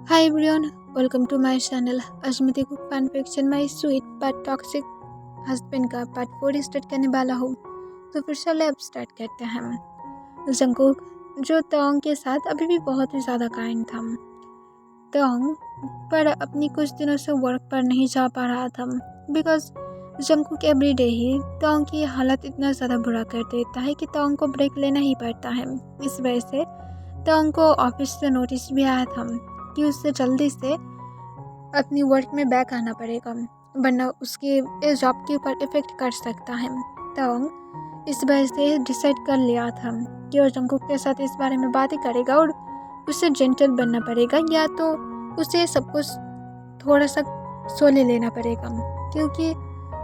Hi everyone, welcome to my channel। आज मैं देखो fan fiction my sweet but toxic husband का part 4 start करने वाला हूँ। तो फिर चले अब स्टार्ट करते हैं। जंगकुक जो तोंग के साथ अभी भी बहुत ही ज़्यादा काइंड था। तोंग पर अपनी कुछ दिनों से वर्क पर नहीं जा पा रहा था बिकॉज जंगकुक एवरी डे ही तोंग की हालत इतना ज़्यादा बुरा कर देता है कि तोंग को ब्रेक लेना ही पड़ता है। इस वजह से तोंग को ऑफिस से नोटिस भी आया था कि उससे जल्दी से अपनी वर्क में बैक आना पड़ेगा वरना उसके इस जॉब के ऊपर इफेक्ट कर सकता है। तोंग इस वजह से डिसाइड कर लिया था कि वो जंगकुक के साथ इस बारे में बातें करेगा और उससे जेंटल बनना पड़ेगा या तो उसे सब कुछ थोड़ा सा सोले लेना पड़ेगा क्योंकि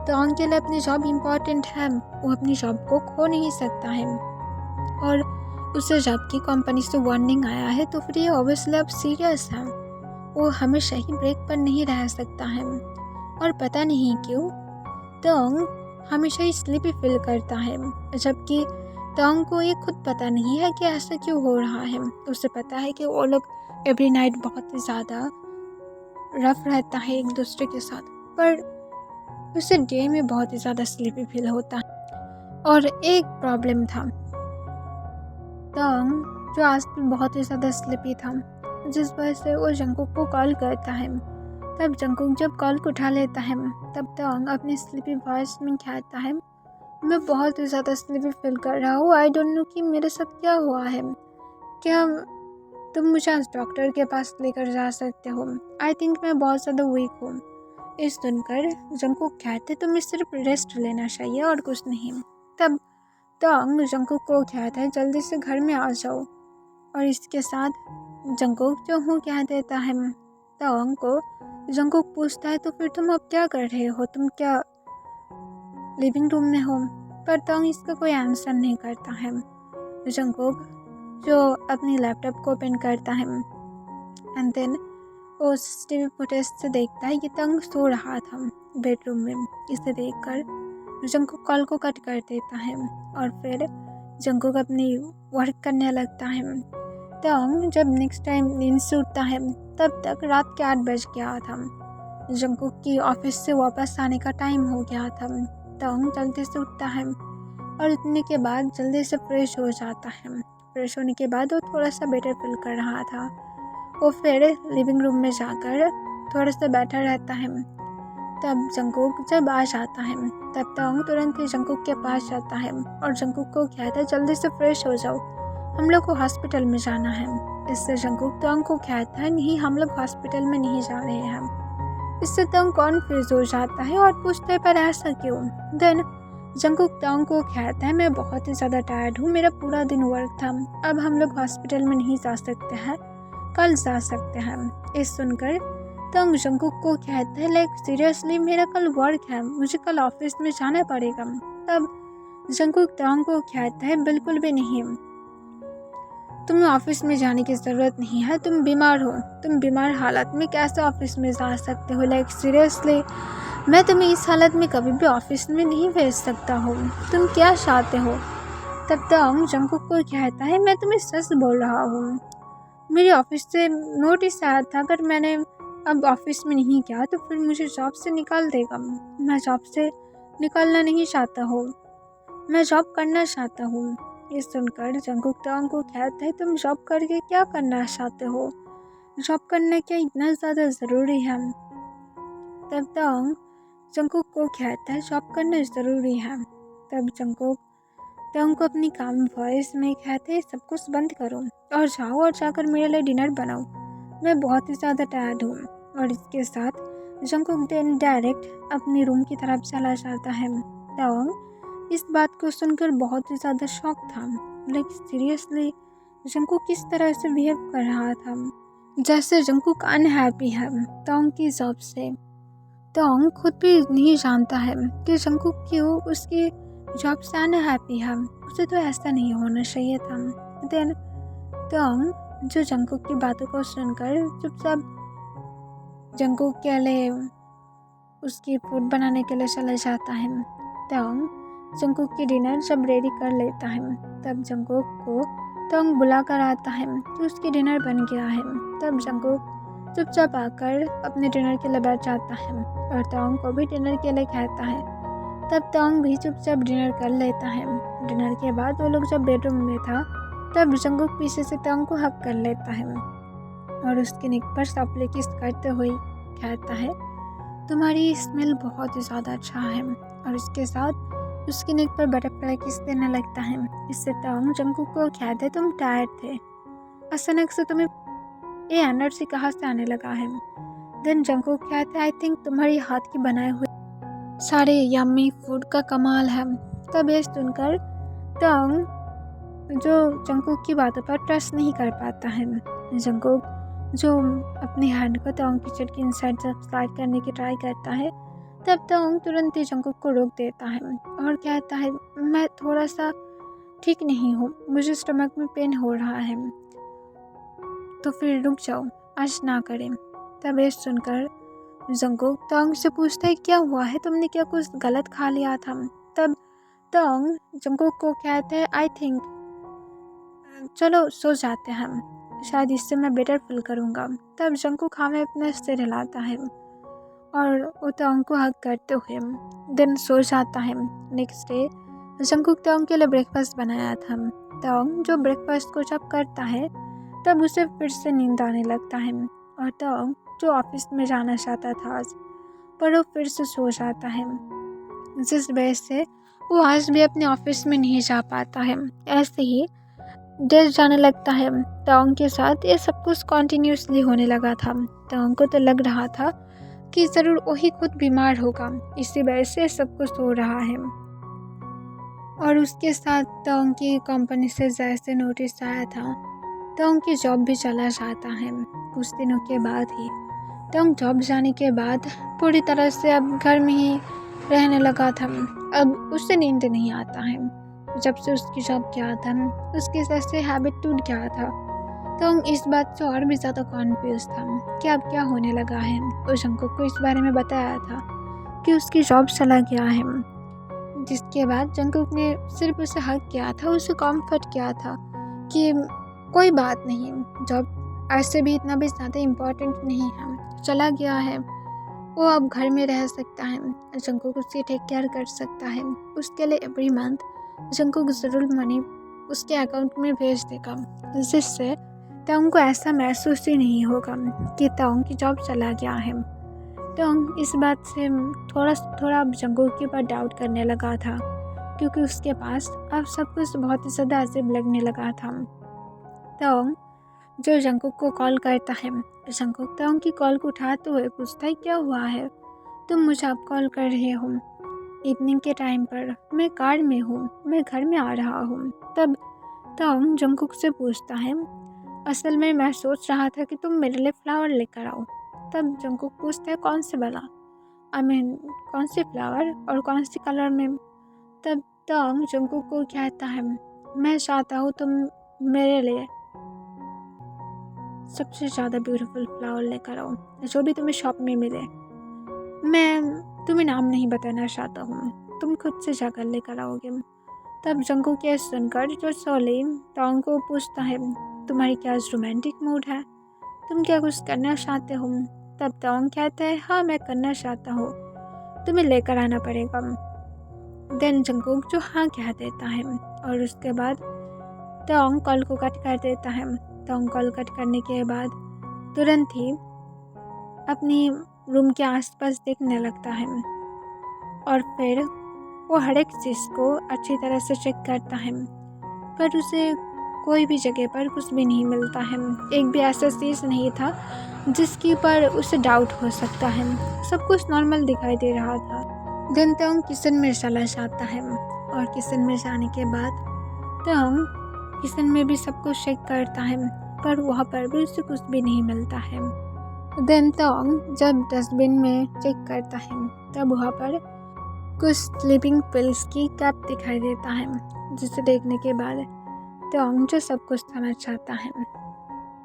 तोंग के लिए अपनी जॉब इम्पॉर्टेंट है। वो अपनी जॉब को खो नहीं सकता है और उसे जॉब की कंपनी से वार्निंग आया है तो फिर ये ऑब्वियसली अब सीरियस है। वो हमेशा ही ब्रेक पर नहीं रह सकता है और पता नहीं क्यों तोंग हमेशा ही स्लीपी फील करता है जबकि तोंग को ये खुद पता नहीं है कि ऐसा क्यों हो रहा है। उसे पता है कि वो लोग एवरी नाइट बहुत ही ज़्यादा रफ रहता है एक दूसरे के साथ, पर उसे डे में बहुत ही ज़्यादा स्लीपी फील होता है। और एक प्रॉब्लम था, तोंग जो आज भी बहुत ही ज़्यादा स्लीपी था जिस वजह से वो जंगकुक को कॉल करता है। तब जंगकुक जब कॉल को उठा लेता है तब तोंग अपनी स्लीपी वॉइस में कहता है, मैं बहुत ही ज़्यादा स्लीपी फील कर रहा हूँ। आई डोंट नो कि मेरे साथ क्या हुआ है। क्या तुम मुझे आज डॉक्टर के पास लेकर जा सकते हो? आई थिंक मैं बहुत ज़्यादा वीक हूँ। इस सुनकर जंगकुक कहते तुम्हें सिर्फ रेस्ट लेना चाहिए और कुछ नहीं। तब तोंग जंगकुक को कहता है जल्दी से घर में आ जाओ और इसके साथ जंगकुक जो हूँ कह देता है। तोंग को जंगकुक पूछता है तो फिर तुम अब क्या कर रहे हो, तुम क्या लिविंग रूम में हो? पर तोंग इसका कोई आंसर नहीं करता है। जंगकुक जो अपनी लैपटॉप को ओपन करता है एंड देन वो सीसीटीवी फुटेज से देखता है कि तोंग सो रहा था बेडरूम में। इसे देखकर जंगकुक कॉल को कट कर देता है और फिर जंगकुक अपनी वर्क करने लगता है। तोंग जब नेक्स्ट टाइम नींद से उठता है तब तक रात के 8 बज गया था। जंगकुक की ऑफिस से वापस आने का टाइम हो गया था। तोंग जल्दी से उठता है और उठने के बाद जल्दी से फ्रेश हो जाता है। फ्रेश होने के बाद वो थोड़ा सा बेटर फील कर रहा था। वो फिर लिविंग रूम में जाकर थोड़ा सा बैठा रहता है। तब जंगकुक जब आ जाता है तब तोंग तुरंत ही जंगकुक के पास जाता है और जंगकुक को कहता है जल्दी से फ्रेश हो जाओ, हम लोग को हॉस्पिटल में जाना है। इससे जंगकुक तोंग को कहता है नहीं, हम लोग हॉस्पिटल में नहीं जा रहे हैं। इससे तोंग कॉन्फ्यूज हो जाता है और पूछता है पर ऐसा क्यों? देन जंगकुक तोंग को कहता है मैं बहुत ही ज़्यादा टायर्ड हूँ, मेरा पूरा दिन वर्क था, अब हम लोग हॉस्पिटल में नहीं जा सकते हैं, कल जा सकते हैं। इस सुनकर तोंग जंगकुक को कहता है लाइक सीरियसली मेरा कल वर्क है, मुझे कल ऑफिस में जाना पड़ेगा। तब जंगकुक तोंग को कहता है बिल्कुल भी नहीं, तुम्हें ऑफिस में जाने की ज़रूरत नहीं है, तुम बीमार हो, तुम बीमार हालत में कैसे ऑफिस में जा सकते हो? लाइक सीरियसली मैं तुम्हें इस हालत में कभी भी ऑफिस में नहीं भेज सकता हूँ, तुम क्या चाहते हो? तब तोंग जंगकुक को कहता है मैं तुम्हें सच बोल रहा हूँ, मेरे ऑफिस से नोटिस आया था, अगर मैंने अब ऑफिस में नहीं किया तो फिर मुझे जॉब से निकाल देगा। मैं जॉब से निकलना नहीं चाहता हूँ, मैं जॉब करना चाहता हूँ। ये सुनकर जंगकुक तोंग को कहता है तुम जॉब करके क्या करना चाहते हो? जॉब करना क्या इतना ज़्यादा ज़रूरी है? तब तोंग जंगकुक को कहता है जॉब करना ज़रूरी है। तब जंगकुक तोंग को अपनी काम वॉइस में कहते हैं सब कुछ बंद करो और जाओ और जाकर मेरे लिए डिनर बनाओ, मैं बहुत ही ज़्यादा टायर्ड हूँ। और इसके साथ जंगकुक देन डायरेक्ट अपने रूम की तरफ चला जाता है। तोंग इस बात को सुनकर बहुत ही ज़्यादा शॉक था, लेकिन सीरियसली जंगकुक किस तरह से बिहेव कर रहा था जैसे जंगकुक अनहैप्पी है तोंग की जॉब से। तोंग खुद भी नहीं जानता है कि जंगकुक क्यों उसकी जॉब से अनहैप्पी है, उसे तो ऐसा नहीं होना चाहिए था। देन तोंग जो जंगकुक की बातों को सुनकर चुपचाप जंगकुक के लिए उसकी फूड बनाने के लिए चला जाता है। तोंग जंगकुक की डिनर जब रेडी कर लेता है तब जंगकुक को तोंग बुला कर आता है कि उसकी डिनर बन गया है। तब जंगकुक चुपचाप आकर अपने डिनर के लिए बैठ जाता है और तोंग को भी डिनर के लिए कहता है। तब तोंग भी चुपचाप डिनर कर लेता है। डिनर के बाद वो लोग जब बेडरूम में था तब जंगकुक पीछे से तोंग को हक कर लेता है और उसके नेक पर सॉफ्टली किस करते हुए कहता है, तुम्हारी स्मेल बहुत ही ज़्यादा अच्छा है, और उसके साथ उसके नेक पर बटरफ्लाई किस देने लगता है। इससे तोंग जंगकुक को कहता है, तुम टायर्ड थे, अचानक से तुम्हें ये एनर्जी कहाँ से आने लगा है। देन जंगकुक कहता है, आई थिंक तुम्हारी हाथ की बनाए हुए सारे यम्मी फूड का कमाल है। तब ये सुनकर तोंग जो जंगकुक की बातों पर ट्रस्ट नहीं कर पाता है। जंगकुक जो अपनी हैंड को तोंग की शर्ट की इनसाइड से स्लाइड करने की ट्राई करता है, तब तोंग तुरंत ही जंगकुक को रोक देता है और कहता है, मैं थोड़ा सा ठीक नहीं हूँ, मुझे स्टमक में पेन हो रहा है, तो फिर रुक जाओ, आज ना करें। तब ये सुनकर जंगकुक तोंग से पूछता है, क्या हुआ है, तुमने क्या कुछ गलत खा लिया था। तब तोंग जंगकुक को कहते हैं, आई थिंक चलो सो जाते हैं, शायद इससे मैं बेटर फील करूँगा। तब जंगकुक हमें अपने सिर हिलाता है और वो तोंग को हग करते हुए दिन सो जाता है। नेक्स्ट डे जंगकुक तोंग के लिए ब्रेकफास्ट बनाया था। तोंग जो ब्रेकफास्ट को जब करता है तब उसे फिर से नींद आने लगता है और तोंग जो ऑफिस में जाना चाहता था आज, पर वो फिर से सो जाता है, जिस वजह से वो आज भी अपने ऑफिस में नहीं जा पाता है। ऐसे ही डेज जाने लगता है। तोंग के साथ ये सब कुछ कॉन्टिन्यूसली होने लगा था। तोंग को तो लग रहा था कि ज़रूर वही खुद बीमार होगा, इसी वजह से सब कुछ हो रहा है। और उसके साथ तोंग की कंपनी से जैसे नोटिस आया था, तोंग की जॉब भी चला जाता है। कुछ दिनों के बाद ही तोंग जॉब जाने के बाद पूरी तरह से अब घर में ही रहने लगा था। अब उससे नींद नहीं आता है। जब से उसकी जॉब गया था उसके जैसे हैबिट टूट गया था। तोंग इस बात से और भी ज़्यादा कॉन्फ्यूज था कि अब क्या होने लगा है। उस जंगकुक को इस बारे में बताया था कि उसकी जॉब चला गया है, जिसके बाद जंगकुक ने सिर्फ उसे हक किया था, उसे कॉम्फर्ट किया था कि कोई बात नहीं, जॉब ऐसे भी इतना भी ज़्यादा इम्पोर्टेंट नहीं है, चला गया है, वो अब घर में रह सकता है, जंगकुक उसकी टेक केयर कर सकता है। उसके लिए एवरी मंथ जंगकुक ज़रूर मनी उसके अकाउंट में भेज देगा, जिससे तोंग को ऐसा महसूस ही नहीं होगा कि तोंग की जॉब चला गया है। तोंग इस बात से थोड़ा अब जंगकुक के ऊपर डाउट करने लगा था, क्योंकि उसके पास अब सब कुछ बहुत ही ज़्यादा अजीब लगने लगा था। तोंग जो जंगकुक को कॉल करता है, जंगकुक तोंग की कॉल को उठाते हुए पूछता है, क्या हुआ है, तुम मुझे अब कॉल कर रहे हो इवनिंग के टाइम पर, मैं कार में हूँ, मैं घर में आ रहा हूँ। तब तोंग जंगकुक से पूछता है, असल में मैं सोच रहा था कि तुम मेरे लिए फ्लावर लेकर आओ। तब जंगकुक पूछता है, कौन से वाला, कौन से फ्लावर और कौन सी कलर में। तब तोंग जंगकुक को कहता है, मैं चाहता हूँ तुम मेरे लिए सबसे ज़्यादा ब्यूटीफुल फ्लावर लेकर आओ, जो भी तुम्हें शॉप में मिले। मैं तुम्हें नाम नहीं बताना चाहता हूँ, तुम खुद से जाकर लेकर आओगे। तब जंगकुक ये सुनकर जो सोली तोंग को पूछता है, तुम्हारी क्या रोमांटिक मूड है, तुम क्या कुछ करना चाहते हो। तब तोंग कहता है, हाँ मैं करना चाहता हूँ, तुम्हें लेकर आना पड़ेगा। देन जंगकुक जो हाँ कह देता है और उसके बाद तोंग कॉल को कट कर देता है। तोंग कॉल कट करने के बाद तुरंत ही अपनी रूम के आसपास देखने लगता है और फिर वो हर एक चीज़ को अच्छी तरह से चेक करता है, पर उसे कोई भी जगह पर कुछ भी नहीं मिलता है। एक भी ऐसा चीज़ नहीं था जिसके ऊपर उसे डाउट हो सकता है, सब कुछ नॉर्मल दिखाई दे रहा था। देन तोंग किचन में चला जाता है और किचन में जाने के बाद तोंग किचन में भी सब कुछ चेक करता है, पर वहाँ पर भी उसे कुछ भी नहीं मिलता है। देन तोंग जब डस्टबिन में चेक करता है तब वहाँ पर कुछ स्लीपिंग पिल्स की कैप दिखाई देता है, जिसे देखने के बाद तोंग जो सब कुछ समझ जाता है।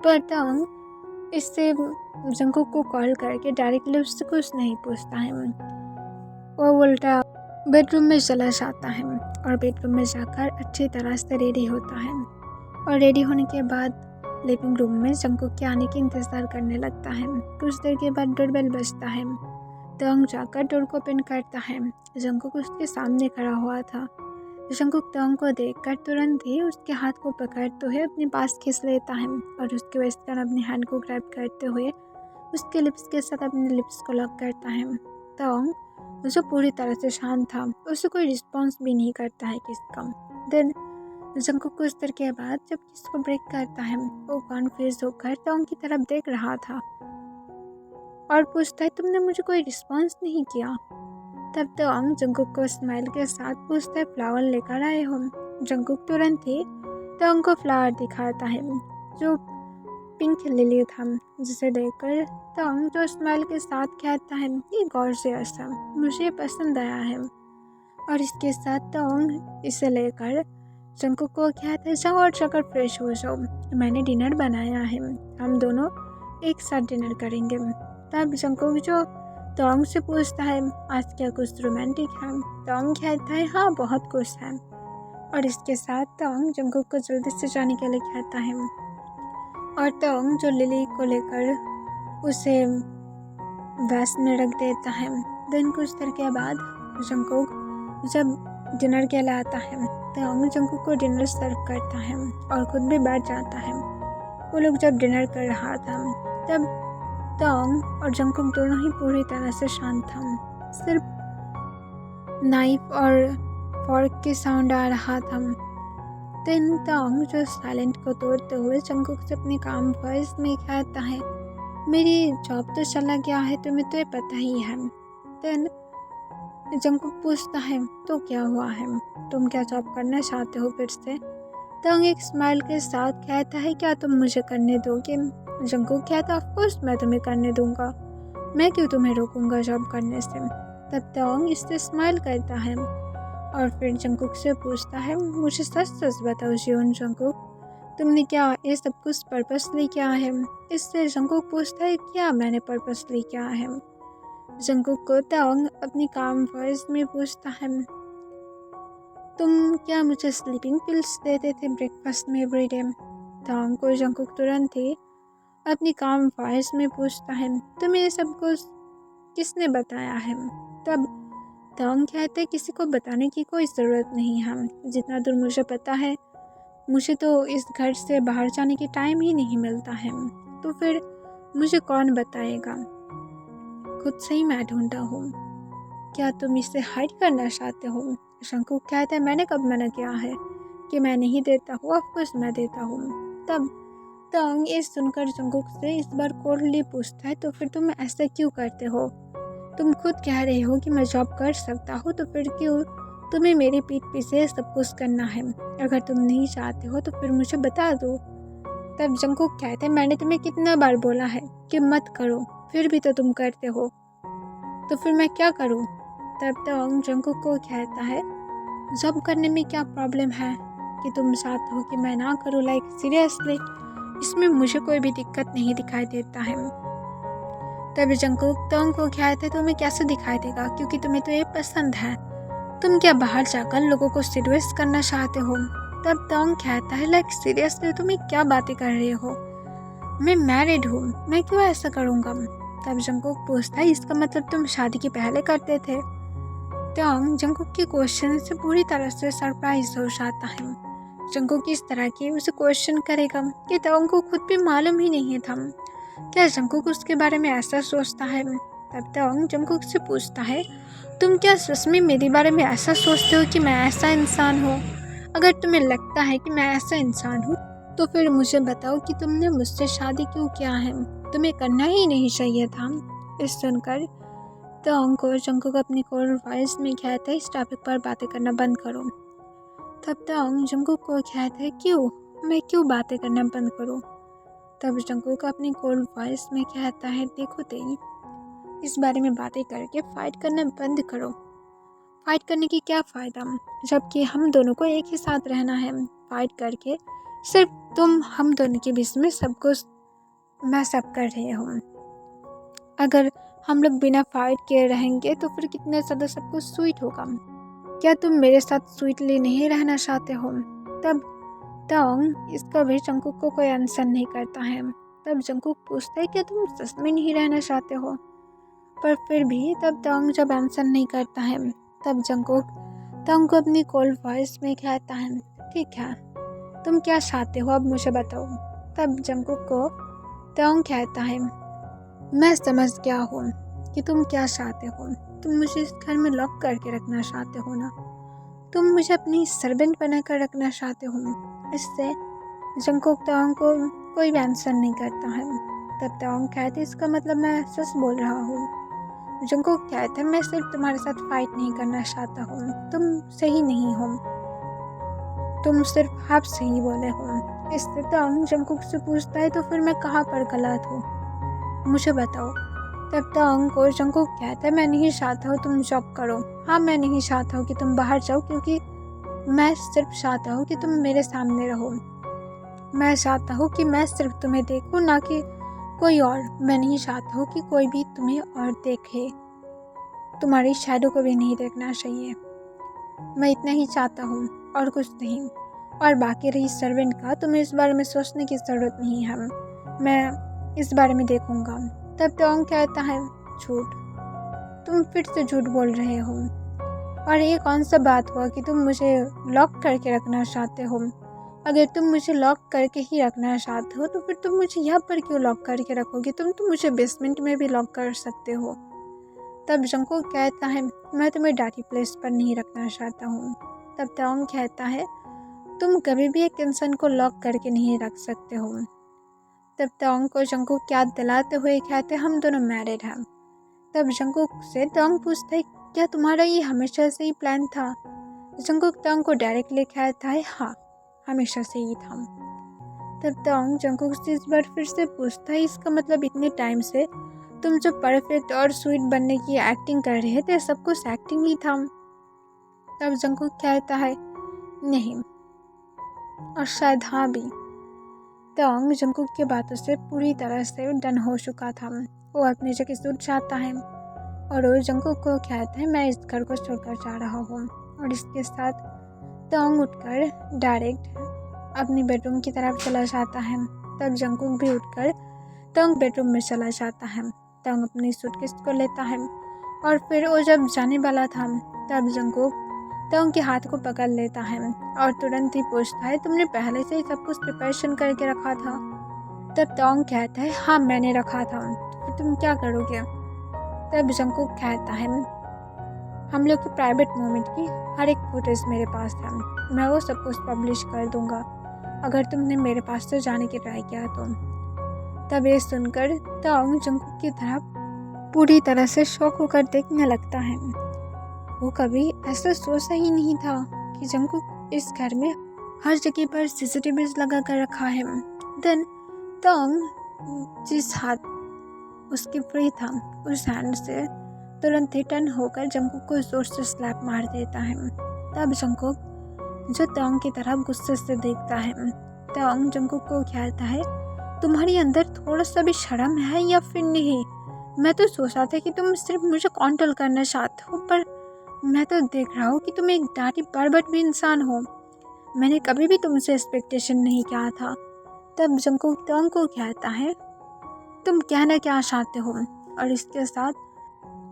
पर तोंग इससे जंगकुक को कॉल करके डायरेक्टली उससे कुछ नहीं पूछता है, वो उल्टा बेडरूम में चला जाता है और बेडरूम में जाकर अच्छी तरह से रेडी होता है। और रेडी होने के बाद लिविंग रूम में जंगकुक के आने की इंतज़ार करने लगता है। कुछ देर के बाद डोरबेल बजता है। तोंग जाकर डोर को ओपन करता है। जंगकुक उसके सामने खड़ा हुआ था। जंगकुक तोंग को देखकर तुरंत ही उसके हाथ को पकड़ते हुए अपने पास खींच लेता है और उसके वेस्ट अपनी हैंड को ग्रैब करते हुए उसके लिप्स के साथ अपने लिप्स को लॉक करता है। तोंग जो पूरी तरह से शांत था, उसे कोई रिस्पॉन्स भी नहीं करता है किसका। देन जंगकुक कुछ देर के बाद जब किस को ब्रेक करता है, वो कन्फ्यूज होकर तोंग की तरफ देख रहा था और पूछता है, तुमने मुझे कोई रिस्पॉन्स नहीं किया। तब तोंग जंगकुक को स्माइल के साथ पूछता है, फ्लावर लेकर आए हो। जंगकुक तुरंत ही तोंग को फ्लावर दिखाता है जो पिंक लिली था, जिसे देखकर तोंग जो स्माइल के साथ कहता है, ये गॉर्जियस है, मुझे पसंद आया है। और इसके साथ तोंग इसे लेकर जंगकुक को कहता है, जाओ और जाकर फ्रेश हो जाओ, मैंने डिनर बनाया है, हम दोनों एक साथ डिनर करेंगे। तब जंगकुक जो तोंग से पूछता है, आज क्या कुछ रोमांटिक है। तोंग कहता है, हाँ बहुत कुछ है। और इसके साथ तोंग जंगकुक को जल्दी से जाने के लिए कहता है और तोंग जो लिली को लेकर उसे वैस में रख देता है। देन कुछ देर के बाद जंगकुक जब डिनर के लिए आता है, तोंग जंगकुक को डिनर सर्व करता है और खुद भी बैठ जाता है। वो लोग जब डिनर कर रहा था तब तोंग और जंगकुक दोनों ही पूरी तरह से शांत था। सिर्फ नाइफ और फॉर्क की साउंड आ रहा था। देन तोंग जो साइलेंट को तोड़ते हुए जंगकुक से अपनी काम वॉइस में कहता है, मेरी जॉब तो चला गया है, तुम्हें तो ये पता ही है। देन जंगकुक पूछता है, तो क्या हुआ है, तुम क्या जॉब करना चाहते हो फिर से। तोंग एक स्माइल के साथ कहता है, क्या तुम मुझे करने दोगे। जंगकुक कहता, ऑफ कोर्स मैं तुम्हें करने दूंगा, मैं क्यों तुम्हें रोकूंगा जॉब करने से। तब तोंग इससे स्माइल करता है और फिर जंगकुक से पूछता है, मुझे सच सच बताओ जियोन जंगकुक, तुमने क्या ये सब कुछ पर्पसली किया है। इससे जंगकुक पूछता है, क्या मैंने पर्पसली किया है। जंगकुक को तोंग अपनी काम वॉइस में पूछता है, तुम क्या मुझे स्लीपिंग पिल्स देते थे ब्रेकफास्ट में एवरीडे। तोंग को जंगकुक तुरंत ही अपनी काम वॉइस में पूछता है, तुम्हें ये सब कुछ किसने बताया है। तब तोंग कहते, किसी को बताने की कोई ज़रूरत नहीं है, जितना दूर मुझे पता है, मुझे तो इस घर से बाहर जाने की टाइम ही नहीं मिलता है, तो फिर मुझे कौन बताएगा, खुद से ही मैं ढूंढता हूँ। क्या तुम इसे हाइड करना चाहते हो। जंगकुक कहता है, मैंने कब मना किया है कि मैं नहीं देता हूँ, ऑफकोर्स मैं देता हूँ। तब तोंग ये सुनकर जंगकुक से इस बार कोल्डली पूछता है, तो फिर तुम ऐसा क्यों करते हो, तुम खुद कह रहे हो कि मैं जॉब कर सकता हूँ, तो फिर क्यों तुम्हें मेरी पीठ पीछे सब कुछ करना है। अगर तुम नहीं चाहते हो तो फिर मुझे बता दो। तब जंगकुक कहते हैं, मैंने तुम्हें कितना बार बोला है कि मत करो, फिर भी तो तुम करते हो, तो फिर मैं क्या करूँ। तब तोंग जंगकुक को कहता है, जॉब करने में क्या प्रॉब्लम है कि तुम चाहते हो कि मैं ना करूँ, लाइक सीरियसली इसमें मुझे कोई भी दिक्कत नहीं दिखाई देता है। तब जंगकुक तोंग को कहते, तुम्हें कैसे दिखाई देगा, क्योंकि तुम्हें तो ये पसंद है, तुम क्या बाहर जाकर लोगों को सीरियस करना चाहते हो। तब तोंग कहता है, लाइक सीरियसली तुम्हें क्या बातें कर रहे हो, मैं मैरिड हूँ, मैं क्यों ऐसा करूँगा। तब जंगकुक पूछता है, इसका मतलब तुम शादी के पहले करते थे। तोंग जंगकुक के क्वेश्चन से पूरी तरह से सरप्राइज हो जाता है। जंगकुक किस तरह के उसे क्वेश्चन करेगा कि तोंग को खुद भी मालूम ही नहीं था। क्या जंगकुक उसके बारे में ऐसा सोचता है। तब तोंग जंगकुक से पूछता है, तुम क्या सच में मेरे बारे में ऐसा सोचते हो कि मैं ऐसा इंसान हूँ। अगर तुम्हें लगता है कि मैं ऐसा इंसान हूँ तो फिर मुझे बताओ कि तुमने मुझसे शादी क्यों किया है, तुम्हें करना ही नहीं चाहिए था। इस सुनकर तोंग को जंगकुक अपनी कोल्ड वॉइस में कहते, इस टॉपिक पर बातें करना बंद करो। तब तोंग जंगकुक को कहते हैं, क्यों, मैं क्यों बातें करना बंद करूँ। तब जंगकुक अपनी कोल्ड वॉइस में कहता है, देखो तेई, इस बारे में बातें करके फाइट करना बंद करो। फाइट करने की क्या फ़ायदा, जबकि हम दोनों को एक ही साथ रहना है। फाइट करके सिर्फ तुम हम दोनों के बीच में सब कुछ मैसअप कर रहे हो। अगर हम लोग बिना फाइट किए रहेंगे तो फिर कितने ज़्यादा सब कुछ स्वीट होगा। क्या तुम मेरे साथ स्वीटली नहीं रहना चाहते हो। तब तोंग इसका भी जंकुक को कोई आंसर नहीं करता है। तब जंकुक पूछता है कि तुम सच में नहीं रहना चाहते हो, पर फिर भी तब तोंग जब आंसर नहीं करता है तब जंकुक तोंग को अपनी कोल्ड वॉइस में कहता है, ठीक है, तुम क्या चाहते हो अब मुझे बताओ। तब जंकुक को तोंग कहता है, मैं समझ गया हूँ कि तुम क्या चाहते हो। तुम मुझे इस घर में लॉक करके रखना चाहते हो ना, तुम मुझे अपनी सर्वेंट बनाकर रखना चाहते हो। इससे जंकुक तोंग को कोई भी आंसर नहीं करता है। तब तोंग कहते, इसका मतलब मैं सच बोल रहा हूँ। जंकुक कहते, मैं सिर्फ तुम्हारे साथ फाइट नहीं करना चाहता हूँ, तुम सही नहीं हो, तुम सिर्फ हाफ सही बोले हो। इससे तोंग जंकुक से पूछता है, तो फिर मैं कहाँ पर गलत हूँ, मुझे बताओ। तब तोंग को जंकुक कहता है, मैं नहीं चाहता हूँ तुम जॉब करो। हाँ, मैं नहीं चाहता हूँ कि तुम बाहर जाओ, क्योंकि मैं सिर्फ चाहता हूँ कि तुम मेरे सामने रहो। मैं चाहता हूँ कि मैं सिर्फ तुम्हें देखूँ, ना कि कोई और। मैं नहीं चाहता हूँ कि कोई भी तुम्हें और देखे, तुम्हारी शैडो को भी नहीं देखना चाहिए। मैं इतना ही चाहता हूँ और कुछ नहीं। और बाकी रही सर्वेंट का, तुम्हें इस बारे में सोचने की ज़रूरत नहीं है, मैं इस बारे में देखूँगा। तब तोंग कहता है, झूठ, तुम फिर से झूठ बोल रहे हो। और ये कौन सा बात हुआ कि तुम मुझे लॉक करके रखना चाहते हो। अगर तुम मुझे लॉक करके ही रखना चाहते हो तो फिर तुम मुझे यहाँ पर क्यों लॉक करके रखोगे, तुम तो मुझे बेसमेंट में भी लॉक कर सकते हो। तब जंकुक कहता है, मैं तुम्हें डार्टी प्लेस पर नहीं रखना चाहता हूँ। तब तोंग कहता है, तुम कभी भी एक इंसान को लॉक करके नहीं रख सकते हो। तब तोंग को जंकुक याद दिलाते हुए कहते, हम दोनों मैरिड हैं। तब जंकुक से तोंग पूछता है, क्या तुम्हारा ये हमेशा से ही प्लान था। जंकुक तोंग को डायरेक्टली कहता है, हाँ, हमेशा से ही था। तब तोंग जंकुक से इस बार फिर से पूछता है, इसका मतलब इतने टाइम से तुम जो परफेक्ट और स्वीट बनने की एक्टिंग कर रहे थे, सब कुछ एक्टिंग ही था। तब जंकुक कहता है, नहीं, और शायद हाँ भी। तोंग जंकुक की बातों से पूरी तरह से डन हो चुका था। वो अपनी जगह से उठ जाता है और वो जंकुक को कहता है, मैं इस घर को छोड़कर जा रहा हूँ। और इसके साथ तोंग उठकर डायरेक्ट अपनी बेडरूम की तरफ चला जाता है। तब जंकुक भी उठकर तोंग बेडरूम में चला जाता है। तोंग अपनी सूटकेस को लेता है और फिर वो जब जाने वाला था तब जंकुक तोंग के हाथ को पकड़ लेता है और तुरंत ही पूछता है, तुमने पहले से ही सब कुछ प्रिपरेशन करके रखा था। तब तोंग कहता है, हाँ, मैंने रखा था, तो फिर तुम क्या करोगे। तब जंकुक कहता है, हम लोग के प्राइवेट मोमेंट की हर एक फुटेज मेरे पास है, मैं वो सब कुछ पब्लिश कर दूंगा अगर तुमने मेरे पास से जाने की ट्राई किया तो। तब ये सुनकर तोंग जंकुक की तरफ पूरी तरह से शॉक होकर देखने लगता है। वो कभी ऐसा सोचा ही नहीं था कि जंकुक इस घर में हर जगह पर सीसीटीवीज लगा कर रखा है। देन तोंग जिस हाथ उसके फ्री था उस हैंड से तुरंत ही टर्न होकर जंकुक को जोर से स्लैप मार देता है। तब जंकुक जो तोंग की तरफ गुस्से से देखता है। तोंग जंकुक को कहता है, तुम्हारे अंदर थोड़ा सा भी शर्म है या फिर नहीं। मैं तो सोचा था कि तुम सिर्फ मुझे कंट्रोल करना चाहते हो, पर मैं तो देख रहा हूँ कि तुम एक डांटी बर्बट भी इंसान हो। मैंने कभी भी तुमसे एक्सपेक्टेशन नहीं किया था। तब जंकुक तोंग को कहता है, तुम कहना क्या चाहते हो। और इसके साथ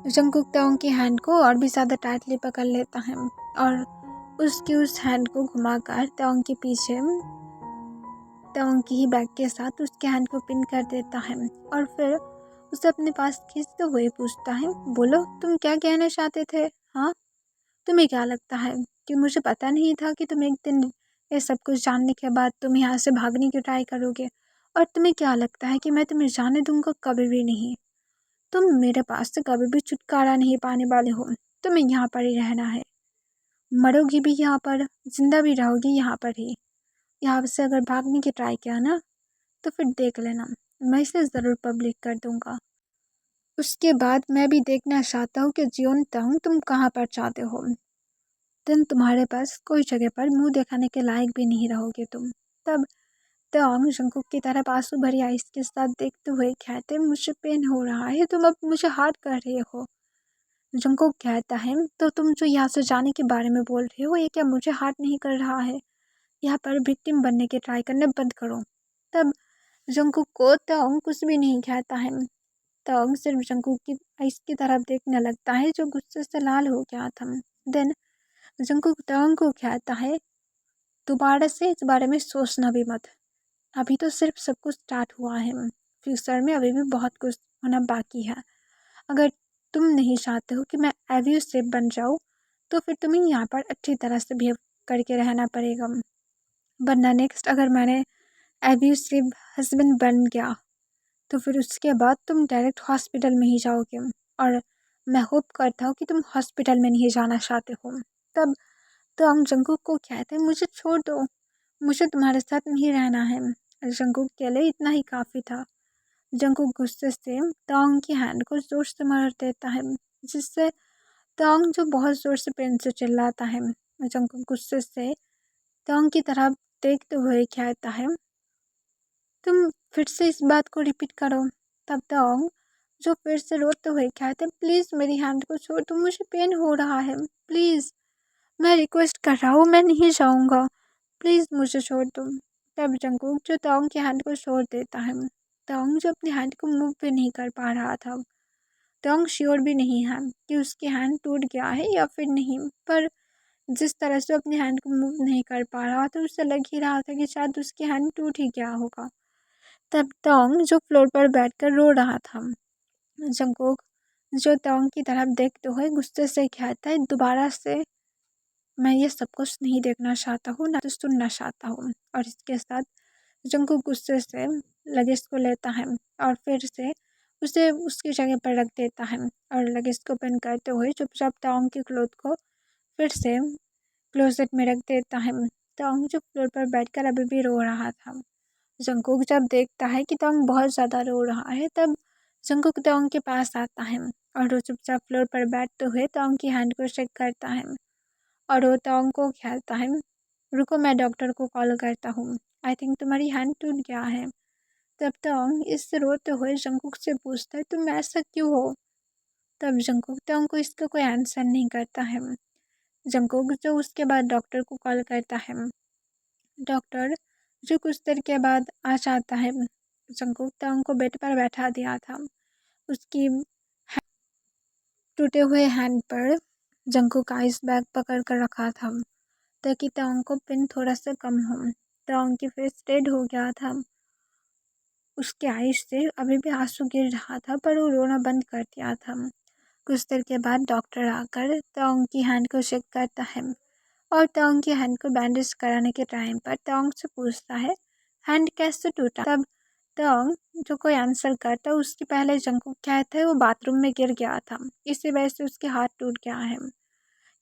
जंकुक तोंग की हैंड को और भी ज़्यादा टाइटली पकड़ लेता है और उसकी उस हैंड को घुमाकर तोंग के पीछे तोंग की ही बैग के साथ उसके हैंड को पिन कर देता है और फिर उसे अपने पास खींचते हुए पूछता है, बोलो, तुम क्या कहना चाहते थे। हाँ, तुम्हें क्या लगता है कि मुझे पता नहीं था कि तुम एक दिन ये सब कुछ जानने के बाद तुम यहाँ से भागने की ट्राई करोगे। और तुम्हें क्या लगता है कि मैं तुम्हें जाने दूंगा। कभी भी नहीं। तुम मेरे पास से कभी भी छुटकारा नहीं पाने वाले हो। तुम्हें यहाँ पर ही रहना है, मरोगी भी यहाँ पर, जिंदा भी रहोगी यहाँ पर ही। यहाँ से अगर भागने की ट्राई किया ना तो फिर देख लेना, मैं इसे ज़रूर पब्लिक कर दूंगा। उसके बाद मैं भी देखना चाहता हूँ कि जियोन तंग तुम कहाँ पर चाहते हो। दिन तुम्हारे पास कोई जगह पर मुंह दिखाने के लायक भी नहीं रहोगे तुम। तब तोंग जंकुक की तरफ आंसू भरी आइस के साथ देखते हुए कहते, मुझे पेन हो रहा है, तुम अब मुझे हार्ट कर रहे हो। जंकुक कहता है, तो तुम जो यहाँ से जाने के बारे में बोल रहे हो, ये क्या मुझे हार्ट नहीं कर रहा है। यहाँ पर विक्टिम बनने के ट्राई करना बंद करो। तब जंकुक को तोंग कुछ भी नहीं कहता है। तोंग सिर्फ जंकुक की आइस की तरफ देखने लगता है जो गुस्से से लाल हो गया था। देन जंकुक तोंग को कहता है, दोबारा से इस बारे में सोचना भी मत। अभी तो सिर्फ सब कुछ स्टार्ट हुआ है, फ्यूचर में अभी भी बहुत कुछ होना बाकी है। अगर तुम नहीं चाहते हो कि मैं एब्यूसिव बन जाऊँ तो फिर तुम्हें यहाँ पर अच्छी तरह से बिहेव करके रहना पड़ेगा, वरना नेक्स्ट अगर मैंने एब्यूसिव हस्बैंड बन गया तो फिर उसके बाद तुम डायरेक्ट हॉस्पिटल में ही जाओगे, और मैं होप करता हूँ कि तुम हॉस्पिटल में नहीं जाना चाहते हो। तब तो हम जंकुक को कहते हैं, मुझे छोड़ दो, मुझे तुम्हारे साथ नहीं रहना है। जंकुक के लिए इतना ही काफ़ी था। जंकुक गुस्से से तोंग की हैंड को जोर से मार देता है, जिससे तोंग जो बहुत ज़ोर से पेन से चिल्लाता है। जंकुक गुस्से से तोंग की तरफ देखते हुए कहता है, तुम फिर से इस बात को रिपीट करो। तब तोंग जो फिर से रोते हुए कहते हैं, प्लीज़ मेरी हैंड को छोड़ दो, मुझे पेन हो रहा है, प्लीज़ मैं रिक्वेस्ट कर रहा हूँ, मैं नहीं जाऊँगा, प्लीज़ मुझे छोड़ दो। तब जंकुक जो तोंग की हैंड को छोड़ देता है। तोंग जो अपनी हैंड को मूव भी नहीं कर पा रहा था। तोंग श्योर भी नहीं है कि उसकी हैंड टूट गया है या फिर नहीं, पर जिस तरह से अपनी हैंड को मूव नहीं कर पा रहा था उससे लग ही रहा था कि शायद उसकी हैंड टूट ही गया होगा। तब तोंग जो फ्लोर पर बैठकर रो रहा था। जंकुक जो तोंग की तरफ देखते हुए गुस्से से कहता है, दोबारा से मैं ये सब कुछ नहीं देखना चाहता हूँ, ना तो सुनना चाहता हूँ। और इसके साथ जंकुक गुस्से से लगेज को लेता है और फिर से उसे उसकी जगह पर रख देता है, और लगेज को ओपन करते हुए चुपचाप तोंग की क्लोथ को फिर से क्लोजेट में रख देता है। तोंग जो फ्लोर पर बैठकर अभी भी रो रहा था। जंकुक जब देखता है कि तोंग बहुत ज़्यादा रो रहा है, तब जंकुक तोंग के पास आता है और वो चुपचाप फ्लोर पर बैठते हुए तोंग की हैंड को चेक करता है, और वो तोंग को कहता है, रुको मैं डॉक्टर को कॉल करता हूँ, आई थिंक तुम्हारी हैंड टूट गया है। तब तोंग इससे रोते हुए जंकुक से पूछता है, तुम ऐसा क्यों हो। तब जंकुक तोंग को इसका कोई आंसर नहीं करता है। जंकुक जो उसके बाद डॉक्टर को कॉल करता है। डॉक्टर जो कुछ देर के बाद आ जाता है। जंकुक तोंग को बेड पर बैठा दिया था। उसकी टूटे हुए हैंड पर जंकुक आइस बैग पकड़ कर रखा था ताकि तोंग को पेन थोड़ा सा कम हो। तोंग की फेस रेड हो गया था, उसके आइस से अभी भी आंसू गिर रहा था, पर वो रोना बंद कर दिया था। कुछ देर के बाद डॉक्टर आकर तोंग की हैंड को चेक करता है और तोंग की हैंड को बैंडेज कराने के टाइम पर तोंग से पूछता है, हैंड कैसे टूटा। तब तोंग जो कोई आंसर करता है उसके पहले जंकुक कहता है, वो बाथरूम में गिर गया था, इसी वजह से उसके हाथ टूट गया है।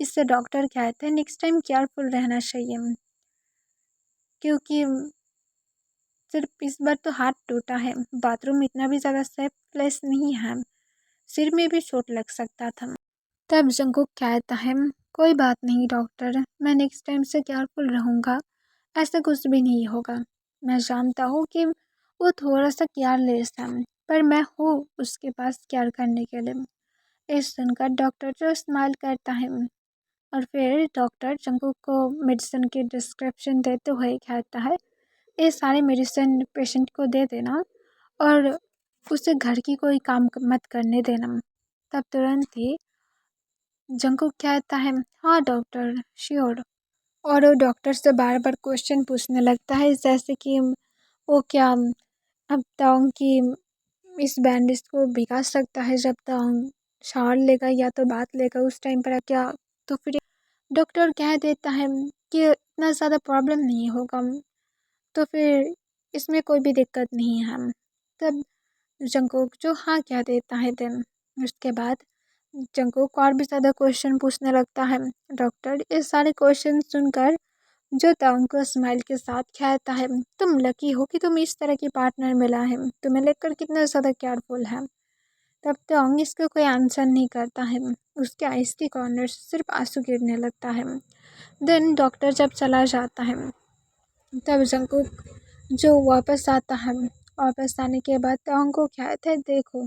इससे डॉक्टर कहते हैं, नेक्स्ट टाइम केयरफुल रहना चाहिए, क्योंकि सिर्फ इस बार तो हाथ टूटा है, बाथरूम इतना भी ज़्यादा सेफ प्लेस नहीं है, सिर में भी चोट लग सकता था। तब जंकुक कहता है, कोई बात नहीं डॉक्टर, मैं नेक्स्ट टाइम से केयरफुल रहूँगा, ऐसा कुछ भी नहीं होगा। मैं जानता हूँ कि वो थोड़ा सा केयरलेस है, पर मैं हूँ उसके पास केयर करने के लिए। ये सुनकर डॉक्टर जो स्माइल करता है, और फिर डॉक्टर जंकुक को मेडिसिन की डिस्क्रिप्शन देते हुए कहता है, ये सारे मेडिसिन पेशेंट को दे देना और उसे घर की कोई काम मत करने देना। तब तुरंत ही जंकुक कहता है, हाँ डॉक्टर, श्योर। और वो डॉक्टर से बार बार क्वेश्चन पूछने लगता है, जैसे कि वो क्या अब तोंग की इस बैंडेज को भिगा सकता है जब तोंग शावर लेगा या तो बात लेगा उस टाइम पर क्या। तो फिर डॉक्टर कह देता है कि इतना ज़्यादा प्रॉब्लम नहीं होगा, तो फिर इसमें कोई भी दिक्कत नहीं है। तब जंकुक जो हाँ कह देता है। देन उसके बाद जंकुक और भी ज़्यादा क्वेश्चन पूछने लगता है। डॉक्टर ये सारे क्वेश्चन सुनकर जो तोंग को स्माइल के साथ कहता है, तुम लकी हो कि तुम इस तरह की पार्टनर मिला है, तुम्हें लेकर कितना ज़्यादा केयरफुल है। तब तोंग इसका कोई आंसर नहीं करता है, उसके आइस के कॉर्नर से सिर्फ आंसू गिरने लगता है। देन डॉक्टर जब चला जाता है तब जंकुक जो वापस आता है, वापस आने के बाद तोंग को कहता है, देखो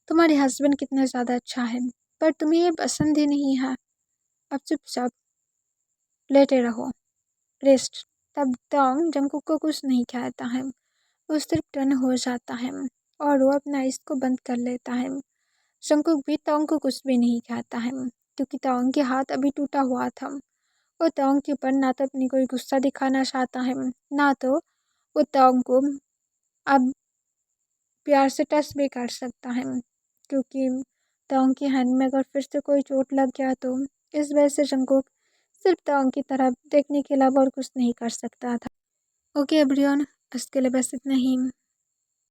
तुम्हारे हस्बैंड कितना ज़्यादा अच्छा है, पर तुम्हें ये पसंद ही नहीं है, अब चुपचाप लेटे रहो, रेस्ट। तब तोंग जंगकुक को कुछ नहीं कहता है। वो सिर्फ टर्न हो जाता है और वो अपना आइस को बंद कर लेता है। जंगकुक भी तोंग को कुछ भी नहीं कहता है क्योंकि तोंग के हाथ अभी टूटा हुआ था। वो तोंग के ऊपर ना तो अपनी कोई गुस्सा दिखाना चाहता है, ना तो वो तोंग को अब प्यार से टच भी कर सकता है, क्योंकि तोंग की हैंड में अगर फिर से कोई चोट लग गया तो इस वजह से जंगकुक सिर्फ तोंग की तरफ देखने के अलावा और कुछ नहीं कर सकता था। ओके एवरीवन, इसके लिए बस इतना ही।